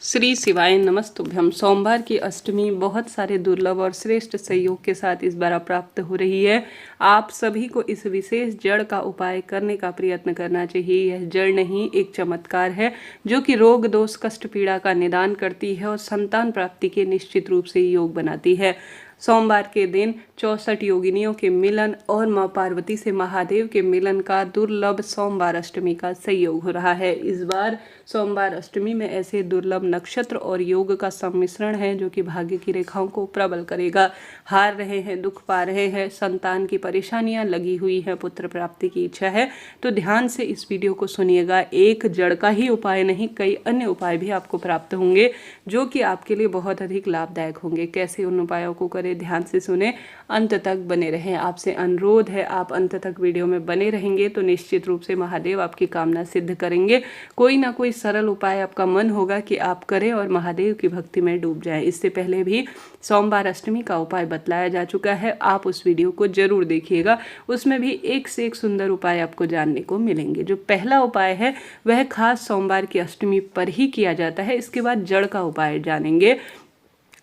श्री शिवाय नमस्तुभ्यम। सोमवार की अष्टमी बहुत सारे दुर्लभ और श्रेष्ठ सहयोग के साथ इस बार प्राप्त हो रही है। आप सभी को इस विशेष जड़ का उपाय करने का प्रयत्न करना चाहिए। यह जड़ नहीं, एक चमत्कार है जो कि रोग दोष कष्ट पीड़ा का निदान करती है और संतान प्राप्ति के निश्चित रूप से योग बनाती है। सोमवार के दिन 64 योगिनियों के मिलन और मां पार्वती से महादेव के मिलन का दुर्लभ सोमवार अष्टमी का संयोग हो रहा है। इस बार सोमवार अष्टमी में ऐसे दुर्लभ नक्षत्र और योग का सम्मिश्रण है जो कि भाग्य की रेखाओं को प्रबल करेगा। हार रहे हैं, दुख पा रहे हैं, संतान की परेशानियां लगी हुई है, पुत्र प्राप्ति की इच्छा है, तो ध्यान से इस वीडियो को सुनिएगा। एक जड़ का ही उपाय नहीं, कई अन्य उपाय भी आपको प्राप्त होंगे जो कि आपके लिए बहुत अधिक लाभदायक होंगे। कैसे उन उपायों को करें, ध्यान से सुने, अंत तक बने रहें। आपसे अनुरोध है, आप अंत तक वीडियो में बने रहेंगे तो निश्चित रूप से महादेव आपकी कामना सिद्ध करेंगे। कोई ना कोई सरल उपाय आपका मन होगा कि आप करें और महादेव की भक्ति में डूब जाएं। इससे पहले भी सोमवार अष्टमी का उपाय बतलाया जा चुका है, आप उस वीडियो को जरूर देखिएगा। उसमें भी एक से एक सुंदर उपाय आपको जानने को मिलेंगे। जो पहला उपाय है वह खास सोमवार की अष्टमी पर ही किया जाता है। इसके बाद जड़ का उपाय जानेंगे।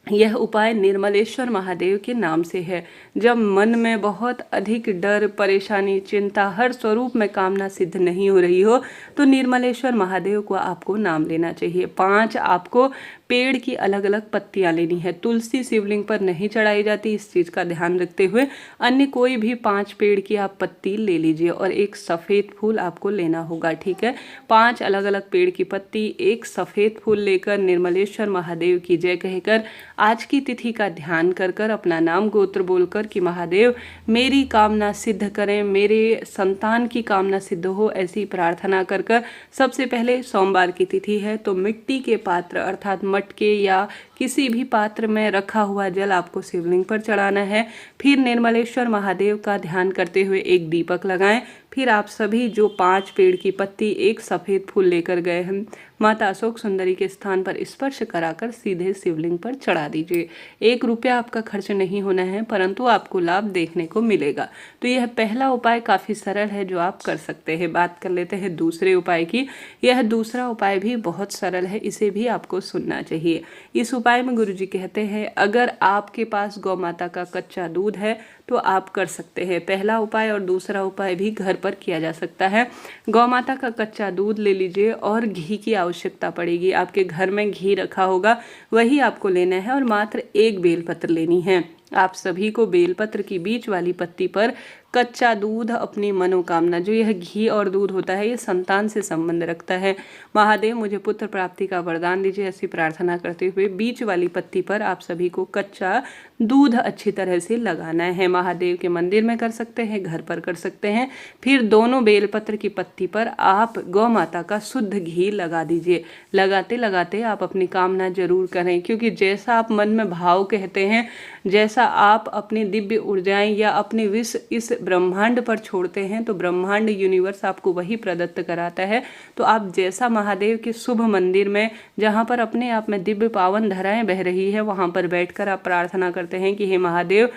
यह उपाय निर्मलेश्वर महादेव के नाम से है। जब मन में बहुत अधिक डर, परेशानी, चिंता, हर स्वरूप में कामना सिद्ध नहीं हो रही हो तो निर्मलेश्वर महादेव को आपको नाम लेना चाहिए। 5 आपको पेड़ की अलग अलग पत्तियां लेनी है। तुलसी शिवलिंग पर नहीं चढ़ाई जाती, इस चीज़ का ध्यान रखते हुए अन्य कोई भी 5 पेड़ की आप पत्ती ले लीजिए और एक सफ़ेद फूल आपको लेना होगा। ठीक है, 5 अलग अलग पेड़ की पत्ती, एक सफ़ेद फूल लेकर निर्मलेश्वर महादेव की जय कहकर आज की तिथि का ध्यान कर कर अपना नाम गोत्र बोलकर कि महादेव मेरी कामना सिद्ध करें, मेरे संतान की कामना सिद्ध हो, ऐसी प्रार्थना कर कर सबसे पहले सोमवार की तिथि है तो मिट्टी के पात्र अर्थात मटके या किसी भी पात्र में रखा हुआ जल आपको शिवलिंग पर चढ़ाना है। फिर निर्मलेश्वर महादेव का ध्यान करते हुए एक दीपक लगाएं। फिर आप सभी जो 5 पेड़ की पत्ती, एक सफ़ेद फूल लेकर गए हैं, माता अशोक सुंदरी के स्थान पर स्पर्श कराकर सीधे शिवलिंग पर चढ़ा दीजिए। 1 रुपया आपका खर्च नहीं होना है परंतु आपको लाभ देखने को मिलेगा। तो यह पहला उपाय काफ़ी सरल है जो आप कर सकते हैं। बात कर लेते हैं दूसरे उपाय की। यह दूसरा उपाय भी बहुत सरल है, इसे भी आपको सुनना चाहिए। इस उपाय में गुरुजी कहते हैं अगर आपके पास गौ माता का कच्चा दूध है तो आप कर सकते हैं। पहला उपाय और दूसरा उपाय भी घर पर किया जा सकता है। गौ माता का कच्चा दूध ले लीजिए और घी की आवश्यकता पड़ेगी। आपके घर में घी रखा होगा वही आपको लेना है और मात्र 1 बेलपत्र लेनी है। आप सभी को बेलपत्र की बीच वाली पत्ती पर कच्चा दूध, अपनी मनोकामना, जो यह घी और दूध होता है ये संतान से संबंध रखता है, महादेव मुझे पुत्र प्राप्ति का वरदान दीजिए, ऐसी प्रार्थना करते हुए बीच वाली पत्ती पर आप सभी को कच्चा दूध अच्छी तरह से लगाना है। महादेव के मंदिर में कर सकते हैं, घर पर कर सकते हैं। फिर दोनों बेलपत्र की पत्ती पर आप गौ माता का शुद्ध घी लगा दीजिए। लगाते लगाते आप अपनी कामना जरूर करें, क्योंकि जैसा आप मन में भाव कहते हैं, जैसा आप अपनी दिव्य ऊर्जाएं या अपने विष इस ब्रह्मांड पर छोड़ते हैं तो ब्रह्मांड यूनिवर्स आपको वही प्रदत्त कराता है। तो आप जैसा महादेव के शुभ मंदिर में, जहाँ पर अपने आप में दिव्य पावन धाराएं बह रही है, वहाँ पर बैठकर आप प्रार्थना करते हैं कि हे महादेव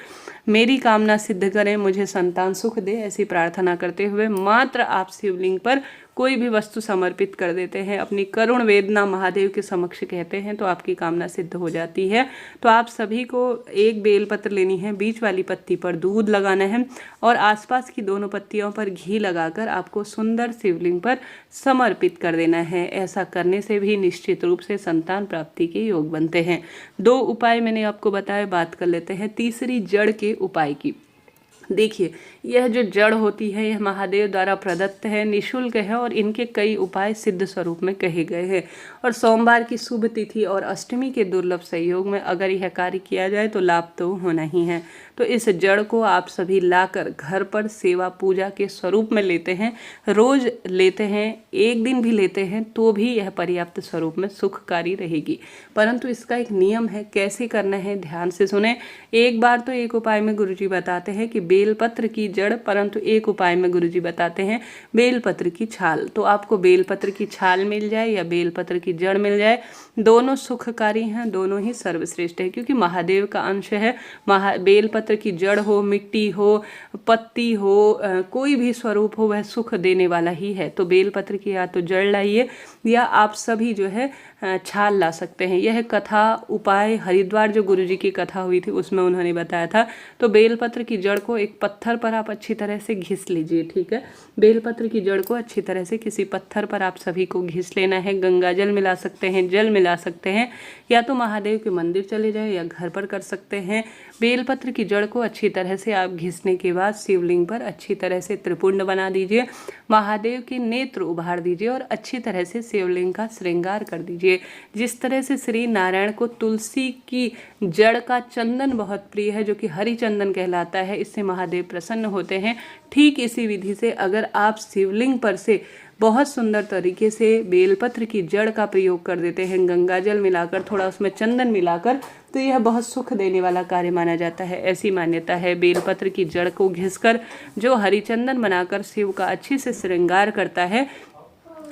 मेरी कामना सिद्ध करें, मुझे संतान सुख दे, ऐसी प्रार्थना करते हुए मात्र आप शिवलिंग पर कोई भी वस्तु समर्पित कर देते हैं, अपनी करुण वेदना महादेव के समक्ष कहते हैं तो आपकी कामना सिद्ध हो जाती है। तो आप सभी को 1 बेलपत्र लेनी है, बीच वाली पत्ती पर दूध लगाना है और आसपास की दोनों पत्तियों पर घी लगाकर आपको सुंदर शिवलिंग पर समर्पित कर देना है। ऐसा करने से भी निश्चित रूप से संतान प्राप्ति के योग बनते हैं। 2 उपाय मैंने आपको बताए, बात कर लेते हैं तीसरी जड़ के उपाय की। देखिए, यह जो जड़ होती है यह महादेव द्वारा प्रदत्त है, निःशुल्क है और इनके कई उपाय सिद्ध स्वरूप में कहे गए हैं। और सोमवार की शुभ तिथि और अष्टमी के दुर्लभ संयोग में अगर यह कार्य किया जाए तो लाभ तो होना ही है। तो इस जड़ को आप सभी लाकर घर पर सेवा पूजा के स्वरूप में लेते हैं, रोज लेते हैं, 1 दिन भी लेते हैं तो भी यह पर्याप्त स्वरूप में सुखकारी रहेगी। परंतु इसका एक नियम है, कैसे करना है ध्यान से सुने। एक बार तो एक उपाय में गुरुजी बताते हैं कि बेलपत्र की जड़, परंतु एक उपाय में गुरुजी बताते हैं बेलपत्र की छाल। तो आपको बेलपत्र की छाल मिल जाए या बेलपत्र की जड़ मिल जाए, दोनों सुखकारी हैं, दोनों ही सर्वश्रेष्ठ है, क्योंकि महादेव का अंश है। बेलपत्र की जड़ हो, मिट्टी हो, पत्ती हो, कोई भी स्वरूप हो, वह सुख देने वाला ही है। तो बेलपत्र की या तो जड़ लाइए या आप सभी जो है छाल ला सकते हैं। यह कथा उपाय हरिद्वार जो गुरुजी की कथा हुई थी उसमें उन्होंने बताया था। तो बेलपत्र की जड़ को एक पत्थर पर आप अच्छी तरह से घिस लीजिए, ठीक है। बेलपत्र की जड़ को अच्छी तरह से किसी पत्थर पर आप सभी को घिस लेना है। गंगा जल मिला सकते हैं, जल मिला सकते हैं, या तो महादेव के मंदिर चले जाए या घर पर कर सकते हैं। बेलपत्र की जड़ को अच्छी तरह से आप घिसने के बाद शिवलिंग पर अच्छी तरह से त्रिपुंड बना दीजिए, महादेव के नेत्र उभार दीजिए और अच्छी तरह से शिवलिंग का श्रृंगार कर दीजिए। जिस तरह से श्री नारायण को तुलसी की जड़ का चंदन बहुत प्रिय है, जो कि हरि चंदन कहलाता है, इससे महादेव प्रसन्न होते हैं, ठीक इसी विधि से अगर आप शिवलिंग पर से बहुत सुंदर तरीके से बेलपत्र की जड़ का प्रयोग कर देते हैं, गंगा जल मिलाकर, थोड़ा उसमें चंदन मिलाकर, तो यह बहुत सुख देने वाला कार्य माना जाता है। ऐसी मान्यता है। बेलपत्र की जड़ को घिसकर जो हरिचंदन बनाकर शिव का अच्छे से श्रृंगार करता है,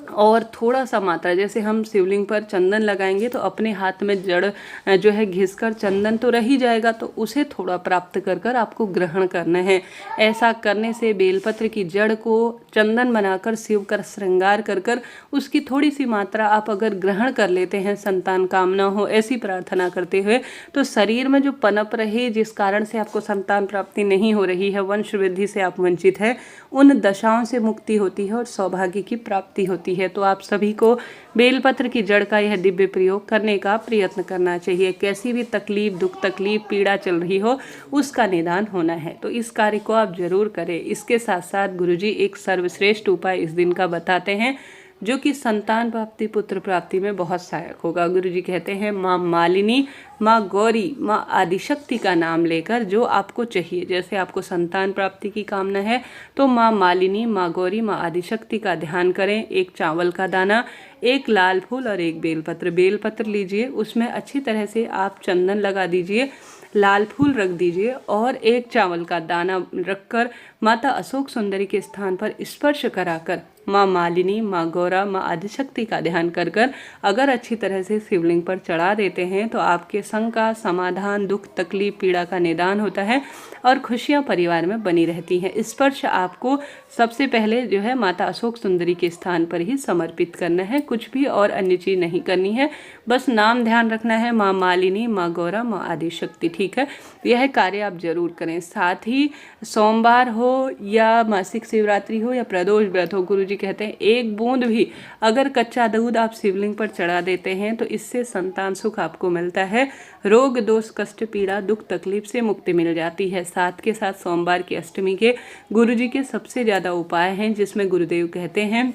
और थोड़ा सा मात्रा, जैसे हम शिवलिंग पर चंदन लगाएंगे तो अपने हाथ में जड़ जो है घिसकर चंदन तो रह ही जाएगा, तो उसे थोड़ा प्राप्त कर कर आपको ग्रहण करना है। ऐसा करने से बेलपत्र की जड़ को चंदन बनाकर शिव का श्रृंगार कर कर उसकी थोड़ी सी मात्रा आप अगर ग्रहण कर लेते हैं, संतान कामना हो ऐसी प्रार्थना करते हुए, तो शरीर में जो पनप रहे, जिस कारण से आपको संतान प्राप्ति नहीं हो रही है, वंश वृद्धि से आप वंचित है, उन दशाओं से मुक्ति होती है और सौभाग्य की प्राप्ति होती है। तो आप सभी को बेलपत्र की जड़ का यह दिव्य प्रयोग करने का प्रयत्न करना चाहिए। कैसी भी तकलीफ, दुख, तकलीफ, पीड़ा चल रही हो, उसका निदान होना है, तो इस कार्य को आप जरूर करें। इसके साथ साथ गुरुजी एक सर्वश्रेष्ठ उपाय इस दिन का बताते हैं, जो कि संतान प्राप्ति, पुत्र प्राप्ति में बहुत सहायक होगा। गुरुजी कहते हैं माँ मालिनी, माँ गौरी, माँ आदिशक्ति का नाम लेकर जो आपको चाहिए, जैसे आपको संतान प्राप्ति की कामना है तो माँ मालिनी, माँ गौरी, माँ आदिशक्ति का ध्यान करें। एक चावल का दाना, एक लाल फूल और एक बेलपत्र। बेलपत्र लीजिए, उसमें अच्छी तरह से आप चंदन लगा दीजिए, लाल फूल रख दीजिए और एक चावल का दाना रखकर माता अशोक सुंदरी के स्थान पर स्पर्श कराकर माँ मालिनी, माँ गौरा, माँ आदिशक्ति का ध्यान कर कर अगर अच्छी तरह से शिवलिंग पर चढ़ा देते हैं तो आपके संग का समाधान, दुख, तकलीफ, पीड़ा का निदान होता है और खुशियाँ परिवार में बनी रहती हैं। स्पर्श आपको सबसे पहले जो है माता अशोक सुंदरी के स्थान पर ही समर्पित करना है, कुछ भी और अन्य चीज़ नहीं करनी है, बस नाम ध्यान रखना है, माँ मालिनी, माँ गौरा, माँ आदिशक्ति, ठीक है। यह कार्य आप जरूर करें। साथ ही सोमवार हो या मासिक शिवरात्रि हो या प्रदोष व्रत हो, गुरुजी कहते हैं एक बूंद भी अगर कच्चा दूध आप शिवलिंग पर चढ़ा देते हैं तो इससे संतान सुख आपको मिलता है, रोग, दोष, कष्ट, पीड़ा, दुख, तकलीफ से मुक्ति मिल जाती है। साथ के साथ सोमवार की अष्टमी के गुरुजी के सबसे ज़्यादा उपाय हैं, जिसमें गुरुदेव कहते हैं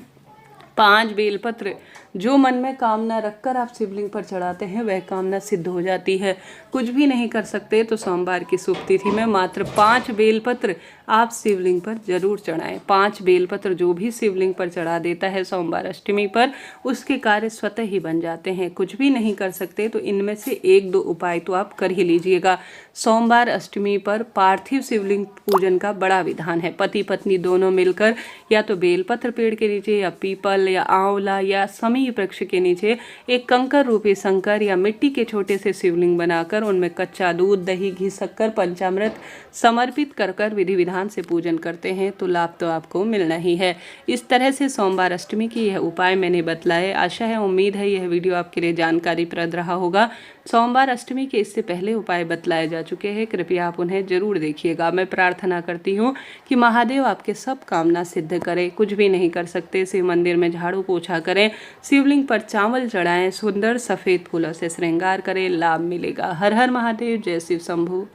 5 बेलपत्र जो मन में कामना रखकर आप शिवलिंग पर चढ़ाते हैं वह कामना सिद्ध हो जाती है। कुछ भी नहीं कर सकते तो सोमवार की शुभ तिथि में मात्र 5 बेलपत्र आप शिवलिंग पर जरूर चढ़ाएं। 5 बेलपत्र जो भी शिवलिंग पर चढ़ा देता है सोमवार अष्टमी पर, उसके कार्य स्वतः ही बन जाते हैं। कुछ भी नहीं कर सकते तो इनमें से 1-2 उपाय तो आप कर ही लीजिएगा। सोमवार अष्टमी पर पार्थिव शिवलिंग पूजन का बड़ा विधान है। पति पत्नी दोनों मिलकर या तो बेलपत्र पेड़ के नीचे या पीपल या आंवला या समी वृक्ष के नीचे एक कंकर रूपी शंकर या मिट्टी के छोटे से शिवलिंग बनाकर उनमें कच्चा दूध, दही, घी, शक्कर, पंचामृत समर्पित कर कर विधि विधान से पूजन करते हैं तो लाभ तो आपको मिलना ही है। इस तरह से सोमवार अष्टमी की यह उपाय मैंने बतलाए। आशा है, उम्मीद है यह वीडियो आपके लिए जानकारीप्रद रहा होगा। सोमवार अष्टमी के इससे पहले उपाय बतलाए जा चुके हैं, कृपया आप उन्हें जरूर देखिएगा। मैं प्रार्थना करती हूँ कि महादेव आपके सब कामना सिद्ध करें। कुछ भी नहीं कर सकते, शिव मंदिर में झाड़ू पोछा करें, शिवलिंग पर चावल चढ़ाएं, सुंदर सफ़ेद फूलों से श्रृंगार करें, लाभ मिलेगा। हर हर महादेव, जय शिव शंभू।